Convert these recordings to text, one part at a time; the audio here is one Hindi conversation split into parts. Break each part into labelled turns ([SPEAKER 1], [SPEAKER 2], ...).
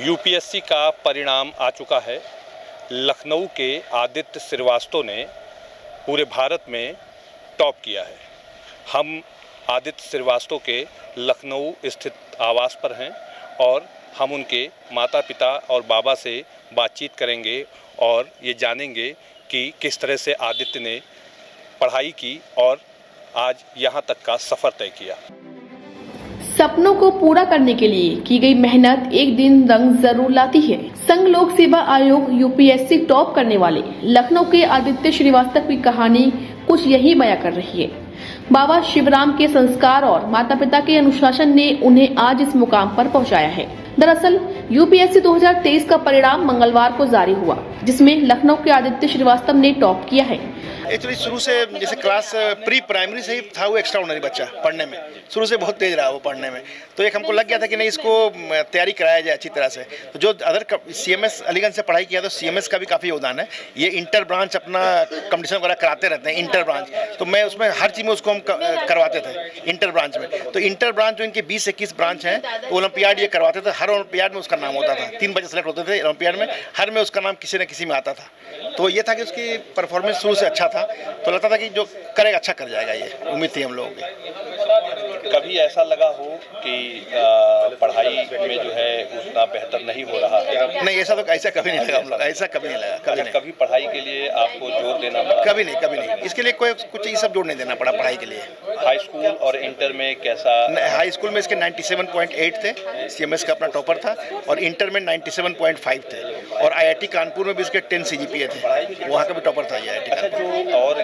[SPEAKER 1] यूपीएससी का परिणाम आ चुका है। लखनऊ के आदित्य श्रीवास्तव ने पूरे भारत में टॉप किया है। हम आदित्य श्रीवास्तव के लखनऊ स्थित आवास पर हैं और हम उनके माता पिता और बाबा से बातचीत करेंगे और ये जानेंगे कि किस तरह से आदित्य ने पढ़ाई की और आज यहाँ तक का सफ़र तय किया।
[SPEAKER 2] सपनों को पूरा करने के लिए की गई मेहनत एक दिन रंग जरूर लाती है। संघ लोक सेवा आयोग यूपीएससी टॉप करने वाले लखनऊ के आदित्य श्रीवास्तव की कहानी कुछ यही बयां कर रही है। बाबा शिवराम के संस्कार और माता पिता के अनुशासन ने उन्हें आज इस मुकाम पर पहुंचाया है। दरअसल यूपीएससी 2023 का परिणाम मंगलवार को जारी हुआ, जिसमें लखनऊ के आदित्य श्रीवास्तव ने टॉप किया है।
[SPEAKER 3] एक्चुअली शुरू से जैसे क्लास प्री प्राइमरी से ही था वो एक्स्ट्रा ऑर्डिनरी बच्चा पढ़ने में, शुरू से बहुत तेज रहा वो पढ़ने में। तो एक हमको लग गया था कि नहीं, इसको तैयारी कराया जाए अच्छी तरह से। तो जो अदर सीएमएस अलीगंज से पढ़ाई किया तो सीएमएस का भी काफ़ी योगदान है। ये इंटर ब्रांच अपना कंपटीशन वगैरह कराते रहते हैं, इंटर ब्रांच। तो मैं उसमें हर चीज़ में उसको हम करवाते थे इंटर ब्रांच में। तो इंटर ब्रांच जो इनके 20-21 ब्रांच हैं, तो ओलंपियाड ये करवाते थे। हर ओलंपियाड में उसका नाम होता था। 3 बच्चे सेलेक्ट होते थे ओलंपियाड में, हर में उसका नाम किसी न किसी में आता था। तो ये था कि उसकी परफॉर्मेंस शुरू से अच्छा था, तो लगता था कि जो करेगा अच्छा कर जाएगा। ये उम्मीद थी हम लोगों की।
[SPEAKER 1] कभी ऐसा लगा हो कि पढ़ाई में जो है उतना बेहतर नहीं हो रहा है?
[SPEAKER 3] नहीं, ऐसा कभी नहीं लगा हम लोग, ऐसा कभी नहीं लगा।
[SPEAKER 1] कभी पढ़ाई के लिए आपको जोर देना पड़ा?
[SPEAKER 3] कभी नहीं। इसके लिए कोई कुछ ये सब जोर नहीं देना पड़ा पढ़ाई के लिए।
[SPEAKER 1] हाई स्कूल और इंटर में कैसा?
[SPEAKER 3] हाई स्कूल में इसके 97.8 थे, सीएमएस का अपना टॉपर था, और इंटर में 97.5 थे, और आईआईटी कानपुर में भी इसके 10 सीजीपीए थे, वहाँ का भी टॉपर था ये आईआईटी कानपुर।
[SPEAKER 1] जो और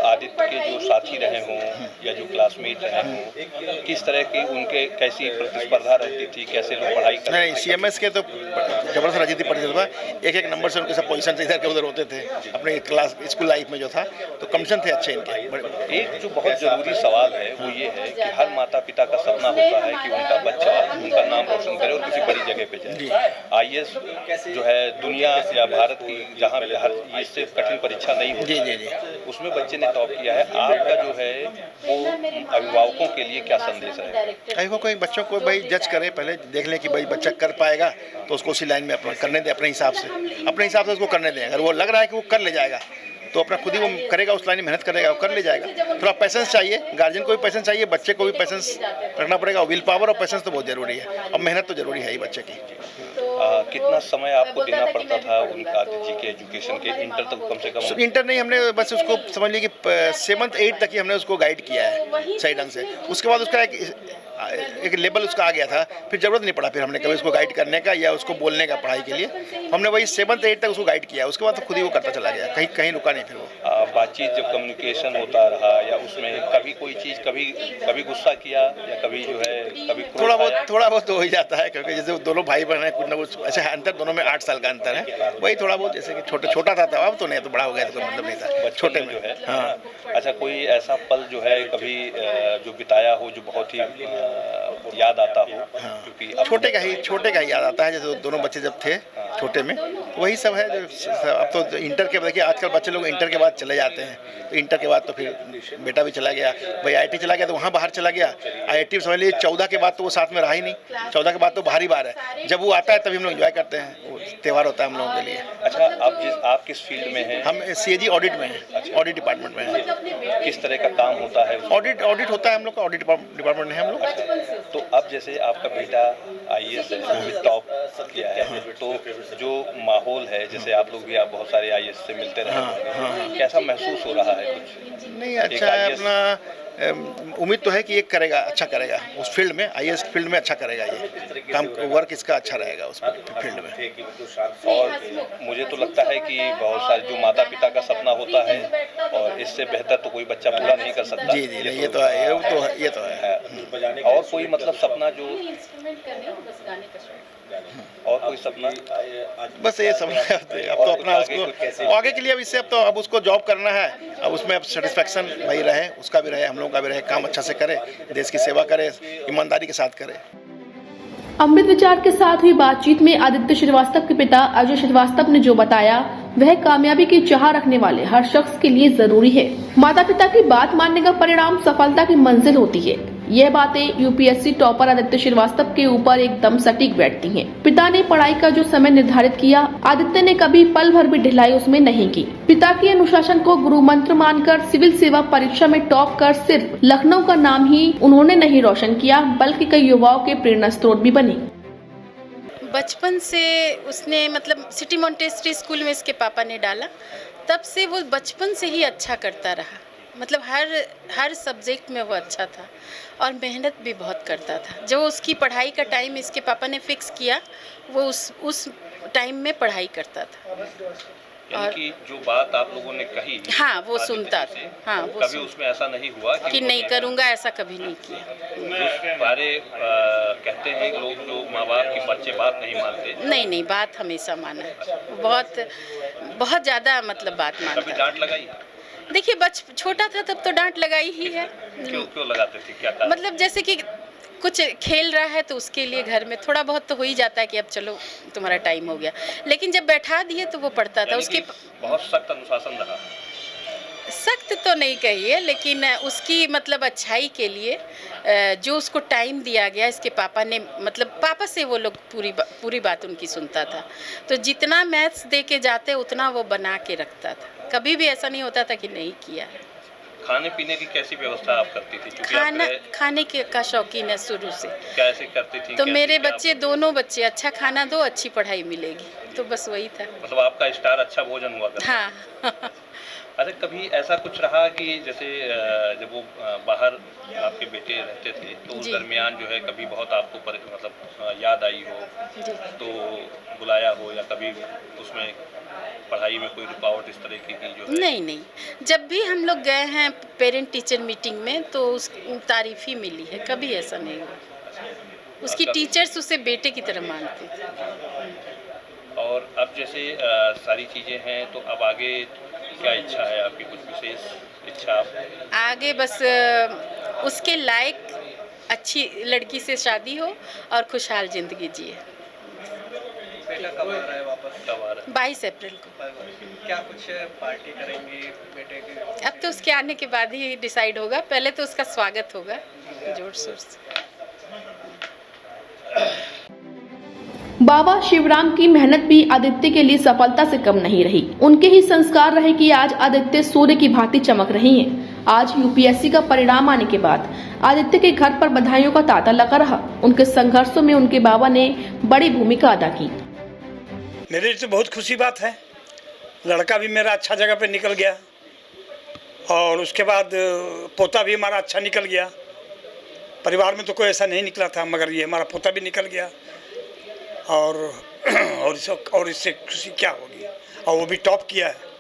[SPEAKER 1] आदित्य के जो साथी रहे हों या जो क्लासमेट रहे हों, किस तरह की उनके कैसी प्रतिस्पर्धा रहती थी, कैसे लोग पढ़ाई करते?
[SPEAKER 3] नहीं, सीएमएस के तो जबरदस्त राजनीति प्रतिस्पर्धा, एक नंबर से उनके सब पोजीशन से इधर के उधर होते थे अपने क्लास स्कूल लाइफ में जो था। तो कमीशन थे अच्छे इनके।
[SPEAKER 1] एक जो बहुत जरूरी सवाल है वो ये है कि हर माता पिता का सपना होता है कि उनका बच्चा उनका नाम रोशन करे और किसी बड़ी जगह पे जाए। आईएएस जो है दुनिया या भारत की जहाँ पे हर इससे कठिन परीक्षा नहीं होती,
[SPEAKER 3] जी,
[SPEAKER 1] उसमें बच्चे ने टॉप किया है। आपका जो है वो अभिभावकों के लिए क्या संदेश है?
[SPEAKER 3] अभिभावकों को बच्चों को भाई जज करें, पहले देख लें कि भाई बच्चा कर पाएगा तो उसको उसी लाइन में अपना करने दें, अपने हिसाब से उसको करने दें। अगर वो लग रहा है कि वो कर ले जाएगा तो अपना खुद ही वो करेगा, उस लाइन में मेहनत करेगा, वो कर ले जाएगा। थोड़ा पैसेंस चाहिए, गार्जियन को भी पैसेंस चाहिए, बच्चे को भी पैसेंस रखना पड़ेगा। विल पावर और पैसेंस तो बहुत जरूरी है, और मेहनत तो जरूरी है ही बच्चे की।
[SPEAKER 1] कितना समय आपको देना पड़ता था उनका आदित्य जी के एजुकेशन के? इंटर तक कम से कम?
[SPEAKER 3] इंटर नहीं, हमने बस उसको समझ लिया कि 7th 8th तक ही हमने उसको गाइड किया है सही ढंग से। उसके बाद उसका एक लेवल उसका आ गया था, फिर जरूरत नहीं पड़ा फिर हमने कभी उसको गाइड करने का या उसको बोलने का पढ़ाई के लिए। हमने वही 7th 8th तक उसको गाइड किया, उसके बाद तो खुद ही वो करता चला गया, कहीं रुका नहीं फिर वो।
[SPEAKER 1] बातचीत जब कम्युनिकेशन होता रहा या उसमें कभी कोई चीज़ कभी गुस्सा किया या कभी जो है कभी
[SPEAKER 3] थोड़ा बहुत तो हो ही जाता है, क्योंकि जैसे दोनों भाई बहन है, कुछ ना कुछ अच्छा अंतर, दोनों में 8 साल का अंतर है। वही थोड़ा बहुत, जैसे कि छोटा था तब, अब तो नहीं, तो बड़ा हो गया तो कोई मतलब नहीं था छोटे में जो है।
[SPEAKER 1] हाँ, अच्छा, कोई ऐसा पल जो है कभी जो बिताया हो जो बहुत ही याद आता हो?
[SPEAKER 3] हाँ,
[SPEAKER 1] क्योंकि
[SPEAKER 3] छोटे का ही याद आता है। जैसे दोनों बच्चे जब थे छोटे में, तो वही सब है जो अब तो इंटर के, देखिए आजकल बच्चे लोग इंटर के बाद चले जाते हैं, तो इंटर के बाद तो फिर बेटा भी चला गया, भाई आईआईटी चला गया तो वहाँ बाहर चला गया। आईआईटी समझ लीजिए 14 के बाद तो वो साथ में रहा ही नहीं, 14 के बाद तो बाहर ही बाहर है। जब वो आता है तभी हम लोग एंजॉय करते हैं, वो त्यौहार होता है हम लोगों के लिए।
[SPEAKER 1] अच्छा, आप किस फील्ड में हैं?
[SPEAKER 3] हम सीएजी ऑडिट में हैं, ऑडिट डिपार्टमेंट में हैं।
[SPEAKER 1] किस तरह का काम होता है?
[SPEAKER 3] ऑडिट होता है हम लोग का, ऑडिट डिपार्टमेंट में हम लोग।
[SPEAKER 1] तो अब जैसे आपका बेटा आईएएस है, टॉप किया है, तो जो माहौल है, जैसे आप लोग भी बहुत सारे आईएएस से मिलते रहे हैं, कैसा महसूस हो रहा है? कुछ
[SPEAKER 3] नहीं, अच्छा है अपना। उम्मीद तो है कि ये करेगा, अच्छा करेगा उस फील्ड में, आईएएस फील्ड में अच्छा करेगा। ये काम वर्क इसका अच्छा रहेगा उस फील्ड में।
[SPEAKER 1] और मुझे तो लगता है कि बहुत सारे जो माता पिता का सपना होता है, और इससे बेहतर तो कोई बच्चा पूरा नहीं कर सकता।
[SPEAKER 3] जी, ये तो है, ये तो है।
[SPEAKER 1] और कोई मतलब सपना जो और कोई सपना?
[SPEAKER 3] बस ये सब अब तो अपना उसको आगे के लिए, अब उसको जॉब करना है। अब उसमें अब सेटिस्फेक्शन भाई रहे, उसका भी रहे, हम लोगों का भी रहे, काम अच्छा से करे, देश की सेवा करे, ईमानदारी के साथ करे।
[SPEAKER 2] अमृत विचार के साथ हुई बातचीत में आदित्य श्रीवास्तव के पिता अजय श्रीवास्तव ने जो बताया, वह कामयाबी की चाह रखने वाले हर शख्स के लिए जरूरी है। माता पिता की बात मानने का परिणाम सफलता की मंजिल होती है। यह बातें यूपीएससी टॉपर आदित्य श्रीवास्तव के ऊपर एकदम सटीक बैठती हैं। पिता ने पढ़ाई का जो समय निर्धारित किया, आदित्य ने कभी पल भर भी ढिलाई उसमें नहीं की। पिता के अनुशासन को गुरु मंत्र मानकर सिविल सेवा परीक्षा में टॉप कर सिर्फ लखनऊ का नाम ही उन्होंने नहीं रोशन किया, बल्कि कई युवाओं के प्रेरणा स्रोत भी बने।
[SPEAKER 4] बचपन से उसने मतलब सिटी मॉन्टेसरी स्कूल में इसके पापा ने डाला, तब से वो बचपन से ही अच्छा करता रहा। मतलब हर सब्जेक्ट में वो अच्छा था और मेहनत भी बहुत करता था। जो उसकी पढ़ाई का टाइम इसके पापा ने फिक्स किया, वो उस टाइम में पढ़ाई करता था।
[SPEAKER 1] यानी कि जो बात आप लोगों ने कही,
[SPEAKER 4] हाँ, वो सुनता था। हाँ, वो
[SPEAKER 1] कभी उसमें ऐसा नहीं हुआ
[SPEAKER 4] कि नहीं करूँगा, ऐसा कभी नहीं किया।
[SPEAKER 1] सारे कहते हैं लोग, जो माँ बाप की बच्चे बात नहीं मानते।
[SPEAKER 4] नहीं, बात हमेशा माना है। बहुत ज़्यादा मतलब बात मानता है।
[SPEAKER 1] कभी डांट लगाई?
[SPEAKER 4] देखिए, छोटा था तब तो डांट लगाई ही है।
[SPEAKER 1] क्यों लगाते थे, क्या कारण?
[SPEAKER 4] मतलब जैसे कि कुछ खेल रहा है तो उसके लिए घर में थोड़ा बहुत तो हो ही जाता है कि अब चलो तुम्हारा टाइम हो गया, लेकिन जब बैठा दिए तो वो पढ़ता था। उसके
[SPEAKER 1] बहुत सख्त अनुशासन रहा।
[SPEAKER 4] सख्त तो नहीं कहिए, लेकिन उसकी मतलब अच्छाई के लिए जो उसको टाइम दिया गया, इसके पापा ने मतलब पापा से वो लोग पूरी बात उनकी सुनता था। तो जितना मैथ्स दे के जाते उतना वो बना के रखता था। कभी भी ऐसा नहीं होता था कि नहीं किया।
[SPEAKER 1] खाने पीने की कैसी व्यवस्था आप करती थी?
[SPEAKER 4] खाने का शौकीन है शुरू से।
[SPEAKER 1] कैसे करती थी?
[SPEAKER 4] तो मेरे बच्चे, दोनों बच्चे, अच्छा खाना दो, अच्छी पढ़ाई मिलेगी, तो बस वही था।
[SPEAKER 1] मतलब आपका स्टार अच्छा भोजन हुआ करता?
[SPEAKER 4] हाँ।
[SPEAKER 1] अच्छा, कभी ऐसा कुछ रहा कि जैसे जब वो बाहर आपके बेटे रहते थे तो उस दरमियान जो है कभी बहुत आपको मतलब याद आई हो तो बुलाया हो, या कभी उसमें पढ़ाई में कोई रुकावट इस तरह की जो है?
[SPEAKER 4] नहीं, जब भी हम लोग गए हैं पेरेंट टीचर मीटिंग में तो उस तारीफ ही मिली है, कभी ऐसा नहीं हुआ। उसकी टीचर्स उसे बेटे की तरह मानते थे।
[SPEAKER 1] और अब जैसे सारी चीज़ें हैं, तो अब आगे क्या इच्छा है आपकी? कुछ विशेष इच्छा?
[SPEAKER 4] आगे बस उसके लायक अच्छी लड़की से शादी हो और खुशहाल जिंदगी जिए।
[SPEAKER 5] बेटा कब आ रहा है वापस?
[SPEAKER 1] कब आ रहा है?
[SPEAKER 4] 22 अप्रैल को।
[SPEAKER 5] क्या कुछ पार्टी करेंगी बेटे की?
[SPEAKER 4] अब तो उसके आने के बाद ही डिसाइड होगा, पहले तो उसका स्वागत होगा जोर शोर से।
[SPEAKER 2] बाबा शिवराम की मेहनत भी आदित्य के लिए सफलता से कम नहीं रही। उनके ही संस्कार रहे कि आज आदित्य सूर्य की भांति चमक रही हैं। आज यूपीएससी का परिणाम आने के बाद आदित्य के घर पर बधाइयों का तांता लगा रहा। उनके संघर्षों में उनके बाबा ने बड़ी भूमिका अदा की।
[SPEAKER 6] मेरे लिए तो बहुत खुशी बात है। लड़का भी मेरा अच्छा जगह पे निकल गया और उसके बाद पोता भी हमारा अच्छा निकल गया। परिवार में तो कोई ऐसा नहीं निकला था, मगर ये हमारा पोता भी निकल गया और इससे खुशी क्या होगी। और वो भी टॉप किया है।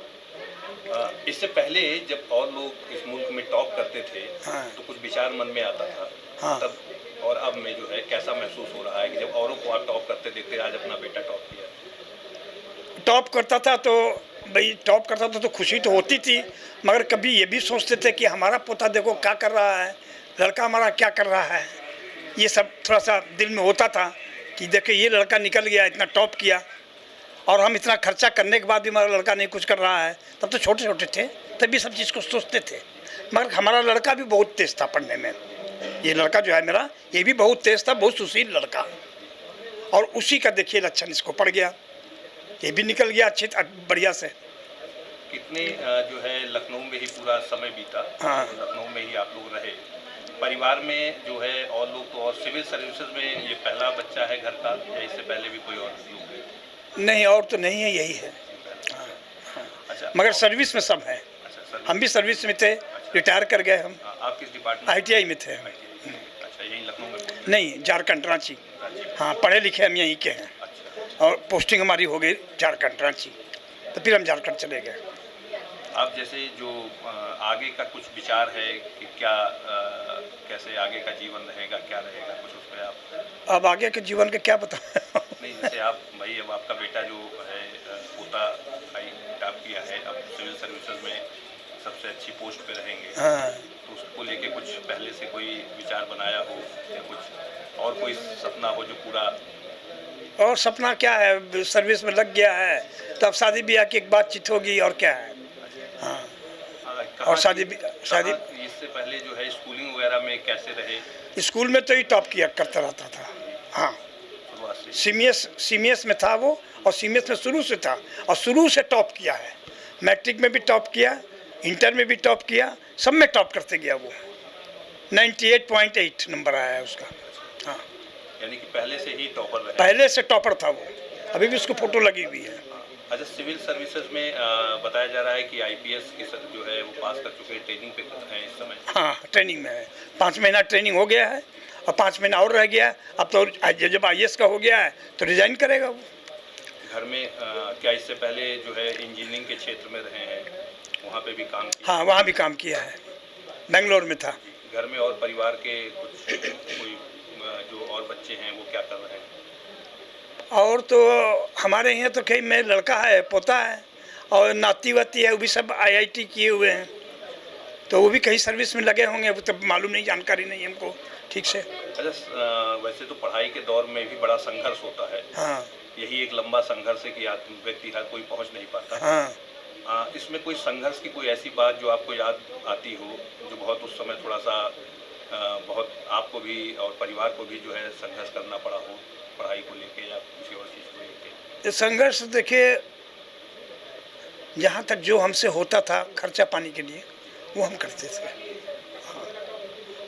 [SPEAKER 1] इससे पहले जब और लोग इस मुल्क में टॉप करते थे,
[SPEAKER 6] हाँ।
[SPEAKER 1] तो कुछ विचार मन में आता था।
[SPEAKER 6] हाँ।
[SPEAKER 1] तब और अब में जो है कैसा महसूस हो रहा है कि जब औरों को आप टॉप करते देखते, आज अपना बेटा टॉप किया?
[SPEAKER 6] टॉप करता था तो भाई टॉप करता था तो खुशी तो होती थी, मगर कभी ये भी सोचते थे कि हमारा पोता देखो क्या कर रहा है, लड़का हमारा क्या कर रहा है। ये सब थोड़ा सा दिल में होता था कि देखिए ये लड़का निकल गया, इतना टॉप किया, और हम इतना खर्चा करने के बाद भी हमारा लड़का नहीं कुछ कर रहा है। तब तो छोटे छोटे थे, तभी सब चीज़ को सोचते थे। मगर हमारा लड़का भी बहुत तेज़ था पढ़ने में। ये लड़का जो है मेरा, ये भी बहुत तेज़ था, बहुत सुशील लड़का, और उसी का देखिए लक्षण इसको पड़ गया। ये भी निकल गया अच्छे बढ़िया से।
[SPEAKER 1] कितने जो है लखनऊ में ही पूरा समय बीता।
[SPEAKER 6] हाँ।
[SPEAKER 1] लखनऊ में ही आप लोग रहे। परिवार में जो है और लोग तो, और सिविल सर्विसेज में ये पहला बच्चा है घर का, या इससे पहले भी कोई और लोग हैं?
[SPEAKER 6] नहीं, और तो नहीं है, यही है।
[SPEAKER 1] अच्छा,
[SPEAKER 6] मगर सर्विस में सब है।
[SPEAKER 1] अच्छा,
[SPEAKER 6] हम भी सर्विस में थे, रिटायर कर गए हम।
[SPEAKER 1] आप किस डिपार्टमेंट?
[SPEAKER 6] ITI में थे।
[SPEAKER 1] अच्छा, यही लखनऊ में?
[SPEAKER 6] नहीं, झारखंड रांची। हाँ, पढ़े लिखे हम यहीं के हैं।
[SPEAKER 1] अच्छा।
[SPEAKER 6] और पोस्टिंग हमारी हो गई झारखंड रांची, तो फिर हम झारखंड चले गए।
[SPEAKER 1] आप जैसे जो आगे का कुछ विचार है कि क्या कैसे आगे का जीवन रहेगा, क्या रहेगा, कुछ उस पर आप?
[SPEAKER 6] अब आगे के जीवन का क्या बताएं।
[SPEAKER 1] नहीं, जैसे आप भाई, अब आपका बेटा जो है पोता टॉप किया है, अब सिविल सर्विसेज में सबसे अच्छी पोस्ट पे रहेंगे।
[SPEAKER 6] हाँ।
[SPEAKER 1] तो उसको लेके कुछ पहले से कोई विचार बनाया हो, या कुछ और कोई सपना हो जो पूरा?
[SPEAKER 6] और सपना क्या है, सर्विस में लग गया है, तब शादी ब्याह की एक बातचीत होगी, और क्या है। हाँ। और शादी
[SPEAKER 1] इससे पहले जो है स्कूलिंग वगैरह में कैसे रहे?
[SPEAKER 6] स्कूल में तो ही टॉप किया करता रहता था। हाँ,
[SPEAKER 1] शुरुआत से?
[SPEAKER 6] सीमीएस में था वो, और सीमीएस में शुरू से था, और शुरू से टॉप किया है। मैट्रिक में भी टॉप किया, इंटर में भी टॉप किया, सब में टॉप करते गया वो। 98.8 नंबर आया है उसका। हाँ,
[SPEAKER 1] यानी कि पहले से ही टॉपर रहे?
[SPEAKER 6] पहले से टॉपर था वो, अभी भी उसको फोटो लगी हुई है।
[SPEAKER 1] अच्छा, सिविल सर्विसेज में बताया जा रहा है कि आईपीएस की जो है वो पास कर चुके हैं, ट्रेनिंग पे हैं इस समय?
[SPEAKER 6] हाँ, ट्रेनिंग में है। 5 महीना ट्रेनिंग हो गया है, और 5 महीना और रह गया है। अब तो जब आईएएस का हो गया है तो रिजाइन करेगा वो।
[SPEAKER 1] घर में क्या इससे पहले जो है इंजीनियरिंग के क्षेत्र में रहे हैं, वहाँ पे भी काम किया?
[SPEAKER 6] हाँ, वहाँ भी काम किया है, बेंगलोर में था।
[SPEAKER 1] घर में और परिवार के कुछ कोई जो और बच्चे हैं वो क्या कर रहे हैं?
[SPEAKER 6] और तो हमारे यहाँ तो कई में लड़का है, पोता है, और नाती वाती है, वो भी सब आईआईटी किए हुए हैं, तो वो भी कहीं सर्विस में लगे होंगे। वो तो मालूम नहीं, जानकारी नहीं हमको ठीक से।
[SPEAKER 1] अच्छा, वैसे तो पढ़ाई के दौर में भी बड़ा संघर्ष होता है।
[SPEAKER 6] हाँ,
[SPEAKER 1] यही एक लंबा संघर्ष है कि व्यक्ति हर कोई पहुंच नहीं पाता।
[SPEAKER 6] हाँ,
[SPEAKER 1] इसमें कोई संघर्ष की कोई ऐसी बात जो आपको याद आती हो, जो बहुत उस समय थोड़ा सा बहुत आपको भी और परिवार को भी जो है संघर्ष करना पड़ा हो, पढ़ाई को लेके या किसी और चीज़ को लेके?
[SPEAKER 6] संघर्ष देखिए, जहाँ तक जो हमसे होता था खर्चा पानी के लिए, वो हम करते थे। हाँ,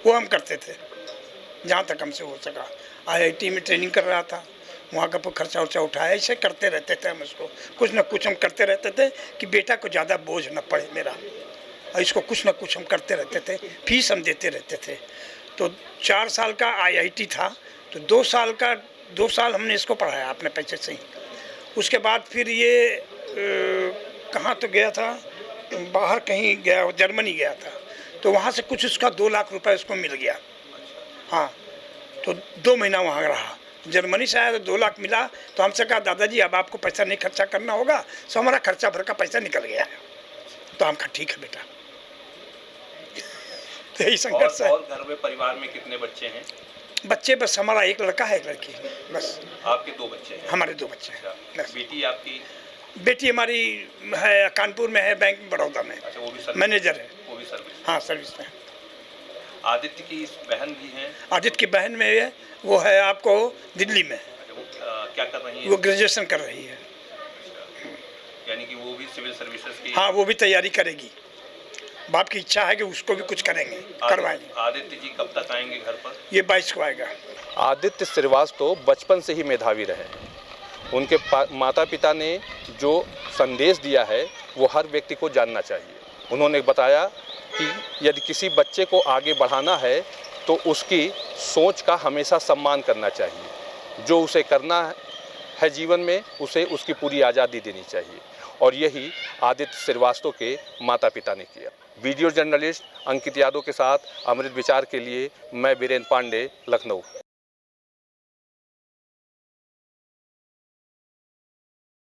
[SPEAKER 6] वो हम करते थे जहाँ तक हमसे हो सका। आईआईटी में ट्रेनिंग कर रहा था, वहाँ का खर्चा वर्चा उठाया, ऐसे करते रहते थे हम। इसको कुछ ना कुछ हम करते रहते थे कि बेटा को ज़्यादा बोझ न पड़े मेरा, और इसको कुछ ना कुछ हम करते रहते थे। फीस हम देते रहते थे। तो 4 साल का आईआईटी था, तो 2 साल हमने इसको पढ़ाया अपने पैसे से ही। उसके बाद फिर ये कहाँ तो गया था, बाहर कहीं गया, जर्मनी गया था, तो वहाँ से कुछ उसका 2 लाख रुपए उसको मिल गया। हाँ, तो 2 महीना वहाँ रहा। जर्मनी से आया तो 2 लाख मिला, तो हमसे कहा दादाजी अब आपको पैसा नहीं खर्चा करना होगा, तो हमारा खर्चा भर का पैसा निकल गया है। तो हम कहा ठीक है बेटा। तो यही संघर्ष है।
[SPEAKER 1] और घर में परिवार में कितने बच्चे हैं?
[SPEAKER 6] बच्चे बस हमारा एक लड़का है, एक लड़की है, बस।
[SPEAKER 1] आपके 2 बच्चे हैं?
[SPEAKER 6] हमारे 2 बच्चे हैं बस।
[SPEAKER 1] बेटी आपकी?
[SPEAKER 6] बेटी हमारी है कानपुर में है, बैंक बड़ौदा में।
[SPEAKER 1] अच्छा, वो भी
[SPEAKER 6] मैनेजर है।
[SPEAKER 1] वो भी सर्विस?
[SPEAKER 6] हाँ, सर्विस में।
[SPEAKER 1] आदित्य की बहन भी हैं?
[SPEAKER 6] आदित्य की बहन में है, वो है आपको दिल्ली में।
[SPEAKER 1] अच्छा, वो क्या कर रही है?
[SPEAKER 6] वो ग्रेजुएशन कर रही है।
[SPEAKER 1] यानी कि वो भी सिविल सर्विसेज की?
[SPEAKER 6] हाँ, वो भी तैयारी करेगी। बाप की इच्छा है कि उसको भी कुछ करेंगे, करवाएंगे।
[SPEAKER 1] आदित्य जी कब तक आएंगे घर पर?
[SPEAKER 6] ये 22 को आएगा।
[SPEAKER 1] आदित्य श्रीवास्तव बचपन से ही मेधावी रहे। उनके माता पिता ने जो संदेश दिया है वो हर व्यक्ति को जानना चाहिए। उन्होंने बताया कि यदि किसी बच्चे को आगे बढ़ाना है तो उसकी सोच का हमेशा सम्मान करना चाहिए। जो उसे करना है जीवन में, उसे उसकी पूरी आज़ादी देनी चाहिए, और यही आदित्य श्रीवास्तव के माता पिता ने किया। वीडियो जर्नलिस्ट अंकित यादव के साथ अमृत विचार के लिए मैं वीरेंद्र पांडे, लखनऊ।